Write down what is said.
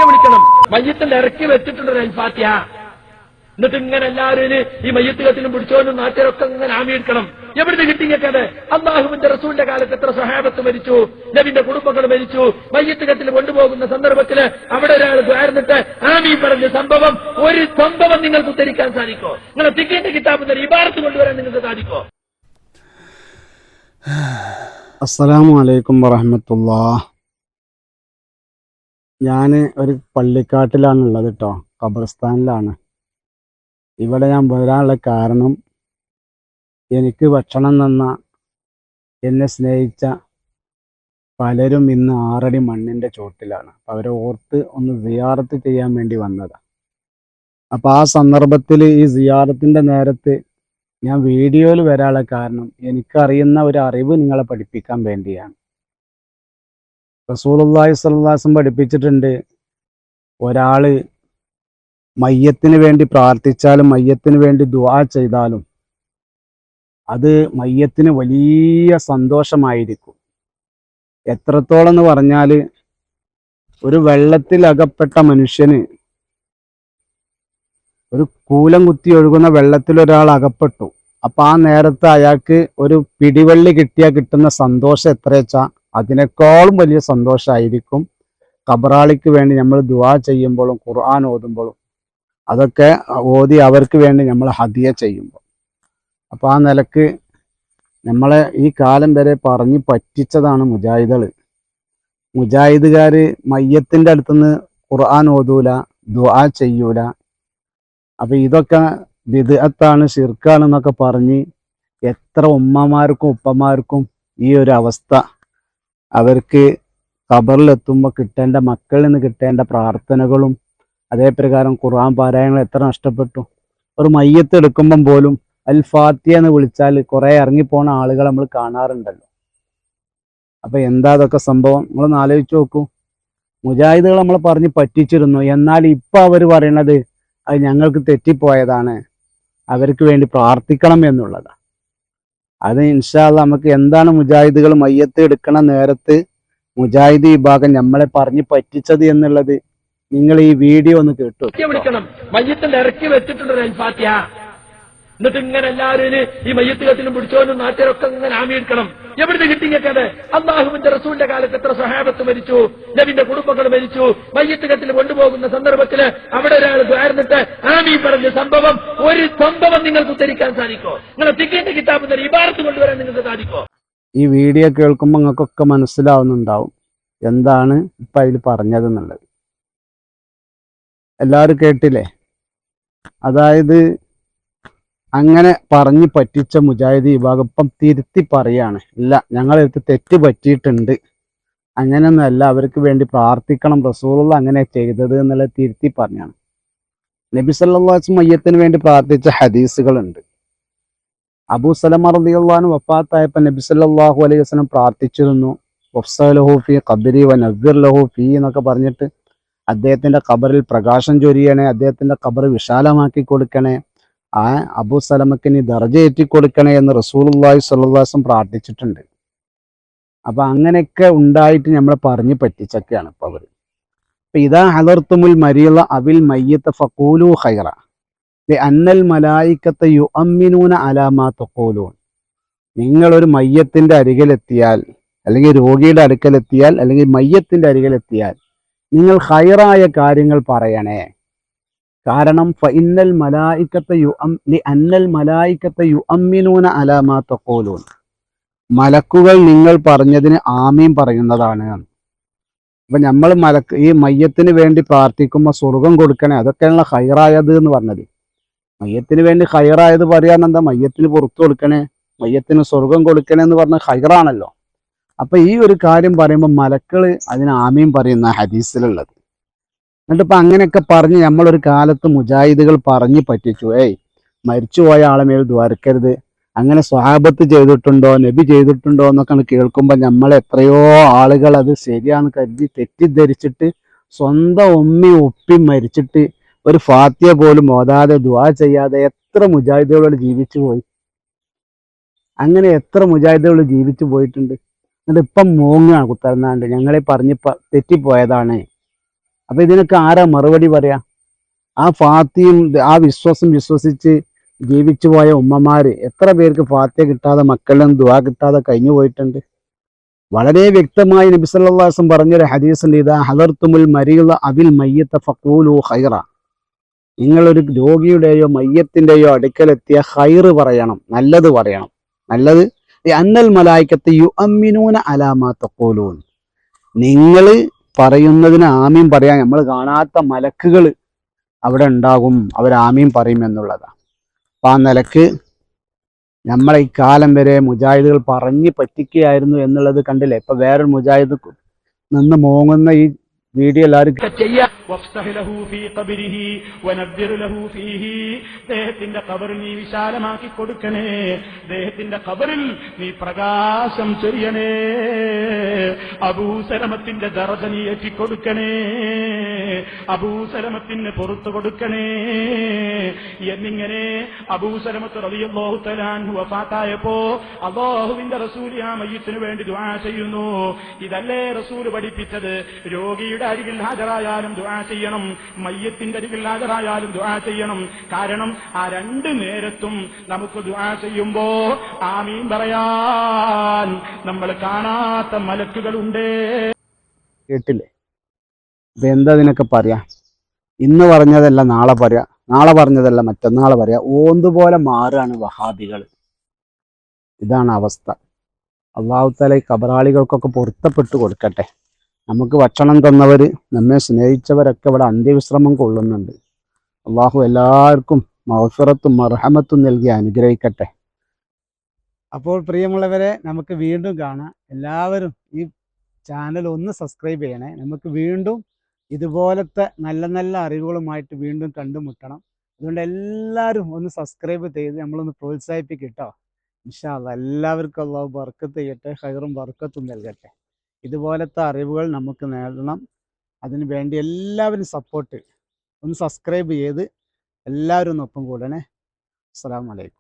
വിളിക്കണം. മയ്യത്തിന്റെ ഇറക്കി വെച്ചിട്ടുണ്ടൊരു അൽഫാത്തിഹ. എന്നിട്ട് ഇങ്ങനെ എല്ലാവരും ഈ മയ്യത്ത് കത്തിലും പിടിച്ചോനും നാട്ടുകാരൊക്കെ ഇങ്ങനെ ആമിയെടുക്കണം. എവിടുന്ന് കിട്ടിയത്? അള്ളാഹുവിന്റെ റസൂലിന്റെ കാലത്ത് എത്ര സ്വഹാബത്ത് മരിച്ചു, നബിന്റെ കുടുംബങ്ങൾ മരിച്ചു. മയ്യത്ത് കത്തിൽ കൊണ്ടുപോകുന്ന സന്ദർഭത്തിൽ അവിടെ ഒരാൾ ദ്വാരന്നിട്ട് ആമീൻ പറഞ്ഞ സംഭവം, ഒരു സംഭവം നിങ്ങൾക്ക് ഉദ്ധരിക്കാൻ സാധിക്കോ? നിങ്ങളെ ഫിഖിന്റെ കിതാബിന്റെ ഇബാറത്ത് കൊണ്ടുവരാൻ നിങ്ങൾക്ക് സാധിക്കോ? അസ്സലാമു അലൈക്കും വറഹ്മത്തുള്ളാഹ്. ഞാൻ ഒരു പള്ളിക്കാട്ടിലാണുള്ളത് കേട്ടോ, ഖബർസ്ഥാനിലാണ്. ഇവിടെ ഞാൻ വരാനുള്ള കാരണം, എനിക്ക് ഭക്ഷണം തന്ന, എന്നെ സ്നേഹിച്ച പലരും ഇന്ന് 6 അടി മണ്ണിൻ്റെ ചോട്ടിലാണ്. അപ്പം അവരെ ഓർത്ത് ഒന്ന് സിയാറത്ത് ചെയ്യാൻ വേണ്ടി വന്നതാണ്. അപ്പം ആ സന്ദർഭത്തിൽ ഈ സിയാറത്തിൻ്റെ നേരത്ത് ഞാൻ വീഡിയോയിൽ വരാനുള്ള കാരണം, എനിക്കറിയുന്ന ഒരു അറിവ് നിങ്ങളെ പഠിപ്പിക്കാൻ വേണ്ടിയാണ്. റസൂലുള്ളാഹി സ്വല്ലല്ലാഹു അലൈഹി വസല്ലം പഠിപ്പിച്ചിട്ടുണ്ട്, ഒരാൾ മയ്യത്തിന് വേണ്ടി പ്രാർത്ഥിച്ചാലും മയ്യത്തിന് വേണ്ടി ദുആ ചെയ്താലും അത് മയ്യത്തിന് വലിയ സന്തോഷമായിരിക്കും. എത്രത്തോളം എന്ന് പറഞ്ഞാൽ, ഒരു വെള്ളത്തിൽ അകപ്പെട്ട മനുഷ്യന്, ഒരു കൂലം കുത്തി ഒഴുകുന്ന വെള്ളത്തിൽ ഒരാൾ അകപ്പെട്ടു. അപ്പം ആ നേരത്ത് അയാൾക്ക് ഒരു പിടിവള്ളി കിട്ടിയാൽ കിട്ടുന്ന സന്തോഷം എത്രയെച്ചാൽ അതിനേക്കാളും വലിയ സന്തോഷമായിരിക്കും ഖബറാളിക്ക് വേണ്ടി നമ്മൾ ദുആ ചെയ്യുമ്പോഴും ഖുർആൻ ഓതുമ്പോഴും, അതൊക്കെ ഓതി അവർക്ക് വേണ്ടി നമ്മൾ ഹദിയ ചെയ്യുമ്പോൾ. അപ്പോൾ ആ നിലക്ക് നമ്മളെ ഈ കാലം വരെ പറഞ്ഞ് പറ്റിച്ചതാണ് മുജാഹിദുകൾ. മുജാഹിദുകാർ മയ്യത്തിൻ്റെ അടുത്തുനിന്ന് ഖുർആൻ ഓതൂല, ദുആ ചെയ്യൂല. അപ്പം ഇതൊക്കെ ബിദ്അത്താണ്, ശിർക്കാണെന്നൊക്കെ പറഞ്ഞ് എത്ര ഉമ്മമാർക്കും ഉപ്പമാർക്കും ഈ ഒരു അവസ്ഥ, അവർക്ക് ഖബറിലെത്തുമ്പോൾ കിട്ടേണ്ട, മക്കളിൽ നിന്ന് കിട്ടേണ്ട പ്രാർത്ഥനകളും അതേപ്രകാരം ഖുർആൻ പാരായണങ്ങൾ എത്ര നഷ്ടപ്പെട്ടു. ഒരു മയ്യത്ത് എടുക്കുമ്പം പോലും അൽ ഫാത്തിഹ എന്ന് വിളിച്ചാൽ കുറേ ഇറങ്ങിപ്പോണ ആളുകൾ നമ്മൾ കാണാറുണ്ടല്ലോ. അപ്പം എന്താ അതൊക്കെ സംഭവം? നിങ്ങളൊന്ന് ആലോചിച്ച് നോക്കൂ. മുജാഹിദുകൾ നമ്മൾ പറഞ്ഞ് പറ്റിച്ചിരുന്നു, എന്നാൽ ഇപ്പം അവർ പറയണത് അത് ഞങ്ങൾക്ക് തെറ്റിപ്പോയതാണ്, അവർക്ക് വേണ്ടി പ്രാർത്ഥിക്കണം എന്നുള്ളതാണ്. അത് ഇൻഷാ അല്ലാഹ് നമുക്ക് എന്താണ് മുജാഹിദുകൾ മയ്യത്ത് എടുക്കണ നേരത്ത് മുജാഹിദ് വിഭാഗം നമ്മളെ പറഞ്ഞ് പറ്റിച്ചത് എന്നുള്ളത് നിങ്ങൾ ഈ വീഡിയോ ഒന്ന് കേട്ടു. വിളിക്കണം. മയ്യത്തിന്റെ ഇറക്കി വെച്ചിട്ടുണ്ടൊരു അൽഫാത്തിഹ. എന്നിട്ട് ഇങ്ങനെ എല്ലാവരും ഈ മയ്യത്ത് കത്തിലും പിടിച്ചോനും നാട്ടുകാരൊക്കെ ഇങ്ങനെ ആമിയെടുക്കണം. എവിടുന്ന് കിട്ടിയത്? അള്ളാഹുവിന്റെ റസൂലിന്റെ കാലത്ത് എത്ര സ്വഹാബത്ത് മരിച്ചു, നബിന്റെ കുടുംബങ്ങൾ മരിച്ചു. മയ്യത്ത് കത്തിൽ കൊണ്ടുപോകുന്ന സന്ദർഭത്തിൽ അവിടെ ഒരാൾ ദ്വാരന്നിട്ട് ആമീൻ പറഞ്ഞ സംഭവം, ഒരു സംഭവം നിങ്ങൾക്ക് ഉദ്ധരിക്കാൻ സാധിക്കോ? നിങ്ങളെ ഫിഖിന്റെ കിതാബിന്റെ ഇബാറത്ത് കൊണ്ടുവരാൻ നിങ്ങൾക്ക് സാധിക്കോ? ഈ വീഡിയോ കേൾക്കുമ്പോൾ നിങ്ങൾക്കൊക്കെ മനസ്സിലാവുന്നുണ്ടാവും എന്താണ് ഇപ്പം അതിൽ പറഞ്ഞതെന്നുള്ളത്. എല്ലാവരും കേട്ടില്ലേ? അതായത് അങ്ങനെ പറഞ്ഞ് പറ്റിച്ച മുജാഹിദ് വിഭാഗം ഇപ്പം തിരുത്തി പറയാണ്, ഇല്ല ഞങ്ങളെടുത്ത് തെറ്റ് പറ്റിയിട്ടുണ്ട്, അങ്ങനെയൊന്നുമല്ല, അവർക്ക് വേണ്ടി പ്രാർത്ഥിക്കണം, റസൂലുള്ള അങ്ങനെ ചെയ്തത് എന്നുള്ളത് തിരുത്തി പറഞ്ഞാണ്. നബി സല്ലല്ലാഹു അലൈഹി വസല്ലം മയ്യത്തിന് വേണ്ടി പ്രാർത്ഥിച്ച ഹദീസുകളുണ്ട്. അബൂ സലമ റളിയല്ലാഹു അൻഹു വഫാത്തായപ്പോൾ നബി സല്ലല്ലാഹു അലൈഹി വസല്ലം പ്രാർത്ഥിച്ചിരുന്നു, വഫ്സലഹു ഫീ ഖബ്രി വനവ്വിർ ലഹു ഫീ എന്നൊക്കെ പറഞ്ഞിട്ട്, അദ്ദേഹത്തിന്റെ ഖബറിൽ പ്രകാശം ചൊരിയണേ, അദ്ദേഹത്തിന്റെ ഖബർ വിശാലമാക്കി കൊടുക്കണേ, ആ അബൂ സലമക്ക് നീ ദർജ ഏറ്റി കൊടുക്കണേ എന്ന് റസൂലുള്ളാഹി സ്വല്ലല്ലാഹു അലൈഹി വസല്ലം പ്രാർത്ഥിച്ചിട്ടുണ്ട്. അപ്പൊ അങ്ങനെയൊക്കെ ഉണ്ടായിട്ട് നമ്മളെ പറഞ്ഞ് പറ്റിച്ചൊക്കെയാണ് ഇപ്പൊ അവർ. അപ്പൊ ഇതാ ഹദർത്തുമുൽ മരീള അവിൽ മയ്യിത്ത ഫഖൂലു ഖൈറ അന്നൽ മലായിക്കത്ത യുഅമ്മിനൂന അലാ മാ തഖൂലൂൻ. നിങ്ങളൊരു മയ്യത്തിന്റെ അരികിലെത്തിയാൽ, അല്ലെങ്കിൽ രോഗിയുടെ അടുക്കലെത്തിയാൽ, അല്ലെങ്കിൽ മയ്യത്തിന്റെ അരികിലെത്തിയാൽ നിങ്ങൾ ഖൈറായ കാര്യങ്ങൾ പറയണേ. കാരണം ഫഇന്നൽ മലായിക്കത്ത അന്നൽ മലായിക്കത്ത യുഅമ്മിനൂന അലാ മാ തഖൂലൂൻ, മലക്കുകൾ നിങ്ങൾ പറഞ്ഞതിന് ആമീൻ പറയുന്നതാണ്. അപ്പൊ നമ്മൾ ഈ മയ്യത്തിന് വേണ്ടി പ്രാർത്ഥിക്കുമ്പോൾ സ്വർഗം കൊടുക്കണേ, അതൊക്കെയാണല്ലോ ഖൈറായത് എന്ന് പറഞ്ഞത്. മയ്യത്തിന് വേണ്ടി ഖൈറായത് പറയാൻ എന്താ? മയ്യത്തിന് പുറത്തു കൊടുക്കണേ, മയ്യത്തിന് സ്വർഗം കൊടുക്കണേ എന്ന് പറഞ്ഞ ഖൈറാണല്ലോ. അപ്പൊ ഈ ഒരു കാര്യം പറയുമ്പോൾ മലക്കള് അതിന് ആമീൻ പറയുന്ന ഹദീസിലുള്ളത്. എന്നിട്ടിപ്പോ അങ്ങനെയൊക്കെ പറഞ്ഞ് നമ്മളൊരു കാലത്ത് മുജാഹിദുകൾ പറഞ്ഞ് പറ്റിച്ചു, മരിച്ചുപോയ ആളെ മേൽ ദ്വാരക്കരുത്, അങ്ങനെ സ്വഹാബത്ത് ചെയ്തിട്ടുണ്ടോ, നബി ചെയ്തിട്ടുണ്ടോ എന്നൊക്കെ കേൾക്കുമ്പോൾ നമ്മൾ എത്രയോ ആളുകൾ അത് ശരിയാണെന്ന് കരുതി തെറ്റിദ്ധരിച്ചിട്ട് സ്വന്തം ഉമ്മി ഉപ്പി മരിച്ചിട്ട് ഒരു ഫാത്തിഹ പോലും ഓതാതെ ദുആ ചെയ്യാതെ എത്ര മുജാഹിദുകൾ ജീവിച്ചു പോയി. അങ്ങനെ എത്ര മുജാഹിദുകൾ ജീവിച്ചു പോയിട്ടുണ്ട്. എന്നിട്ട് ഇപ്പം മോങ്ങാണ് കുത്തർന്നാണ്ട് ഞങ്ങളെ പറഞ്ഞ് തെറ്റിപ്പോയതാണ്, അപ്പൊ ഇതിനൊക്കെ ആരാ മറുപടി പറയാ? ആ ഫാത്തിയും ആ വിശ്വാസം വിശ്വസിച്ച് ജീവിച്ചു പോയ ഉമ്മമാര് എത്ര പേർക്ക് ഫാത്തിയ കിട്ടാതെ മക്കളിലും ദുആ കിട്ടാതെ കഴിഞ്ഞു പോയിട്ടുണ്ട്. വളരെ വ്യക്തമായി നബി സല്ലല്ലാഹു അലൈഹി വസല്ലം പറഞ്ഞൊരു ഹദീസുണ്ട്, ഇദാ ഹദർതുമുൽ മരീള അബിൽ മയ്യിത ഫഖൂലു ഖൈറ. നിങ്ങളൊരു രോഗിയുടെയോ മയ്യത്തിന്റെയോ അടുക്കലെത്തിയ ഖൈറ് പറയണം, നല്ലത് പറയണം. നല്ലത് അന്നൽ മലായിക്കത്ത് യുഅമ്മിനൂന അലാ മാ തഖൂലൂൻ. നിങ്ങൾ പറയുന്നതിന് ആമീൻ പറയാൻ നമ്മൾ കാണാത്ത മലക്കുകൾ അവിടെ ഉണ്ടാകും, അവർ ആമീൻ പറയും എന്നുള്ളതാണ്. അപ്പൊ ആ നിലക്ക് നമ്മളെ ഇക്കാലം വരെ മുജാഹിദുകൾ പറഞ്ഞ് പറ്റിക്കുകയായിരുന്നു എന്നുള്ളത് കണ്ടില്ലേ. ഇപ്പൊ വേറൊരു മുജാഹിദ് നിന്ന് മോങ്ങുന്ന ഈ വീഡിയോ എല്ലാവരും അദ്ദേഹത്തിന്റെ ഖബറിൽ നീ വിശാലമാക്കി കൊടുക്കണേ, അദ്ദേഹത്തിന്റെ ഖബറിൽ നീ പ്രകാശം ചൊരിയണേ, അബൂസലമത്തിന്റെ ദറജ നീ ഏറ്റിക്കൊടുക്കണേ, അബൂസലമത്തിന് പുറത്തു കൊടുക്കണേ എന്നിങ്ങനെ അബൂസലമത്ത് റളിയല്ലാഹു തആല അൻഹു വഫാത്തായപ്പോ അല്ലാഹുവിന്റെ റസൂൽ ആ മയ്യിത്തിന് വേണ്ടി ദുആ ചെയ്യുന്നു. ഇതല്ലേ റസൂൽ പഠിപ്പിച്ചത്? രോഗിയുടെ അരികിൽ ഹാജരായാലും ദുആ ചെയ്യണം, മയ്യത്തിന്റെ അരികിൽ ഹാജരായാലും ദുആ ചെയ്യണം. കാരണം ആ രണ്ടു നേരത്തും നമുക്ക് ദുആ ചെയ്യുമ്പോ ആമീൻ പറയാൻ നമ്മൾ കാണാത്ത മലക്കുകളുണ്ട്. കേട്ടില്ലേ? അപ്പൊ എന്താ ഇതിനൊക്കെ പറയാ? ഇന്ന് പറഞ്ഞതല്ല നാളെ പറയാ, നാളെ പറഞ്ഞതല്ല മറ്റന്നാളെ പറയാ. ഓന്തുപോലെ മാറുകയാണ് വഹാബികൾ. ഇതാണ് അവസ്ഥ. അല്ലാഹു തആല ഈ കബറാളികൾക്കൊക്കെ പൊരുത്തപ്പെട്ടു കൊടുക്കട്ടെ. നമുക്ക് ഭക്ഷണം തന്നവർ, നമ്മെ സ്നേഹിച്ചവരൊക്കെ ഇവിടെ അന്ത്യവിശ്രമം കൊള്ളുന്നുണ്ട്. അള്ളാഹു എല്ലാവർക്കും മഗ്ഫിറത്തും മർഹമത്തും നൽകി അനുഗ്രഹിക്കട്ടെ. അപ്പോൾ പ്രിയമുള്ളവരെ, നമുക്ക് വീണ്ടും കാണാം. എല്ലാവരും ഈ ചാനൽ ഒന്ന് സബ്സ്ക്രൈബ് ചെയ്യണേ. നമുക്ക് വീണ്ടും ഇതുപോലത്തെ നല്ല നല്ല അറിവുകളുമായിട്ട് വീണ്ടും കണ്ടുമുട്ടണം. അതുകൊണ്ട് എല്ലാവരും ഒന്ന് സബ്സ്ക്രൈബ് ചെയ്ത് നമ്മളൊന്ന് പ്രോത്സാഹിപ്പിക്കും കേട്ടോ. ഇൻഷാ അല്ലാഹ് എല്ലാവർക്കും അല്ലാഹു ബർക്കത്ത് ചെയ്യട്ടെ, ഖൈറും ബർക്കത്തും നൽകട്ടെ. ഇതുപോലത്തെ അറിവുകൾ നമുക്ക് നേടണം. അതിനു വേണ്ടി എല്ലാവരും സപ്പോർട്ട് ഒന്ന് സബ്സ്ക്രൈബ് ചെയ്ത് എല്ലാവരും ഒപ്പം കൂടണേ. അസ്സലാമു അലൈക്കും.